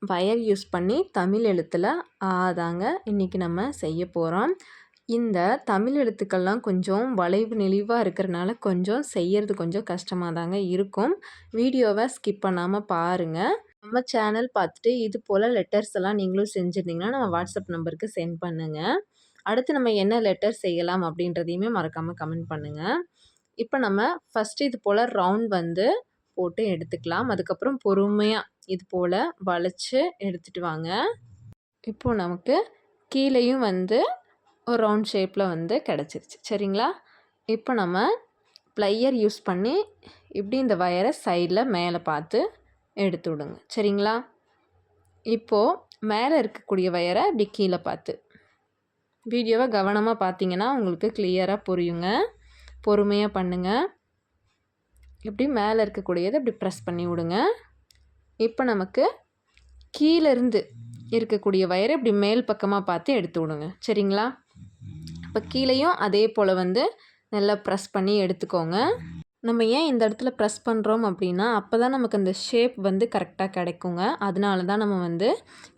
Wire use பண்ணி தமிழ் எழுத்தில் தாங்க இன்றைக்கி நம்ம செய்ய போகிறோம். இந்த தமிழ் எழுத்துக்கள்லாம் கொஞ்சம் வளைவு நெளிவாக இருக்கிறனால கொஞ்சம் செய்கிறது கொஞ்சம் கஷ்டமாக தாங்க இருக்கும். வீடியோவை ஸ்கிப் பண்ணாமல் பாருங்கள். நம்ம சேனல் பார்த்துட்டு இது போல் லெட்டர்ஸ் எல்லாம் நீங்களும் செஞ்சுருந்தீங்கன்னா நம்ம வாட்ஸ்அப் நம்பருக்கு சென்ட் பண்ணுங்கள். அடுத்து நம்ம என்ன லெட்டர் செய்யலாம் அப்படின்றதையுமே மறக்காமல் கமெண்ட் பண்ணுங்கள். இப்போ நம்ம ஃபஸ்ட்டு இது போல் ரவுண்ட் வந்து போட்டு எடுத்துக்கலாம். அதுக்கப்புறம் பொறுமையாக இது போல் வளைச்சி எடுத்துகிட்டு வாங்க. இப்போது நமக்கு கீழேயும் வந்து ஒரு ரவுண்ட் ஷேப்பில் வந்து கிடச்சிருச்சு. சரிங்களா? இப்போ நம்ம ப்ளையர் யூஸ் பண்ணி இப்படி இந்த வயரை சைடில் மேலே பார்த்து எடுத்து விடுங்க. சரிங்களா? இப்போது மேலே இருக்கக்கூடிய வயரை இப்படி கீழே பார்த்து வீடியோவை கவனமாக பார்த்தீங்கன்னா உங்களுக்கு கிளியராக புரியுங்க. பொறுமையாக பண்ணுங்கள். இப்படி மேலே இருக்கக்கூடியதை இப்படி ப்ரெஸ் பண்ணி விடுங்க. இப்போ நமக்கு கீழேருந்து இருக்கக்கூடிய வயரை இப்படி மேல் பக்கமாக பார்த்து எடுத்து விடுங்க. சரிங்களா? இப்போ கீழேயும் அதே போல் வந்து நல்லா ப்ரெஸ் பண்ணி எடுத்துக்கோங்க. நம்ம ஏன் இந்த இடத்துல ப்ரெஸ் பண்ணுறோம் அப்படின்னா அப்போ தான் நமக்கு அந்த ஷேப் வந்து கரெக்டாக கிடைக்குங்க. அதனால தான் நம்ம வந்து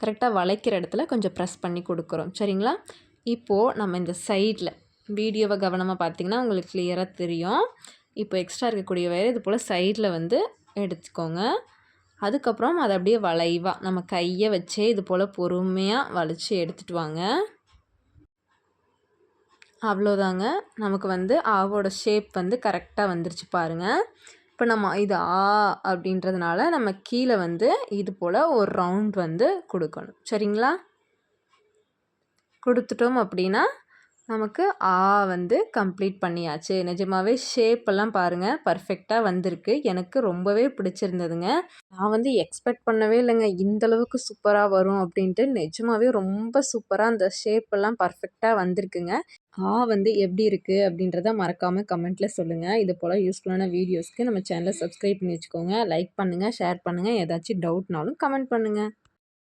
கரெக்டாக வளைக்கிற இடத்துல கொஞ்சம் ப்ரெஸ் பண்ணி கொடுக்குறோம். சரிங்களா? இப்போது நம்ம இந்த சைடில் வீடியோவை கவனமாக பார்த்திங்கன்னா உங்களுக்கு கிளியராக தெரியும். இப்போ எக்ஸ்ட்ரா இருக்கக்கூடிய வயர் இது போல் சைடில் வந்து எடுத்துக்கோங்க. அதுக்கப்புறம் அதை அப்படியே வளைவாக நம்ம கையை வச்சே இது போல் பொறுமையாக வளைச்சி எடுத்துகிட்டு வாங்க. அவ்வளோதாங்க. நமக்கு வந்து ஆவோட ஷேப் வந்து கரெக்டாக வந்துருச்சு பாருங்கள். இப்போ நம்ம இது அப்படின்றதுனால நம்ம கீழே வந்து இது போல் ஒரு ரவுண்ட் வந்து கொடுக்கணும். சரிங்களா? கொடுத்துட்டோம் அப்படின்னா நமக்கு வந்து கம்ப்ளீட் பண்ணியாச்சு. நிஜமாகவே ஷேப்பெல்லாம் பாருங்கள் பர்ஃபெக்டாக வந்திருக்கு. எனக்கு ரொம்பவே பிடிச்சிருந்ததுங்க. நான் வந்து எக்ஸ்பெக்ட் பண்ணவே இல்லைங்க இந்தளவுக்கு சூப்பராக வரும் அப்படின்ட்டு. நிஜமாகவே ரொம்ப சூப்பராக அந்த ஷேப்பெல்லாம் பர்ஃபெக்டாக வந்திருக்குங்க. வந்து எப்படி இருக்குது அப்படின்றத மறக்காமல் கமெண்ட்டில் சொல்லுங்கள். இது போல் யூஸ்ஃபுல்லான வீடியோஸ்க்கு நம்ம சேனலை சப்ஸ்கிரைப் பண்ணி வச்சுக்கோங்க. லைக் பண்ணுங்கள், ஷேர் பண்ணுங்கள். ஏதாச்சும் டவுட்னாலும் கமெண்ட் பண்ணுங்கள்.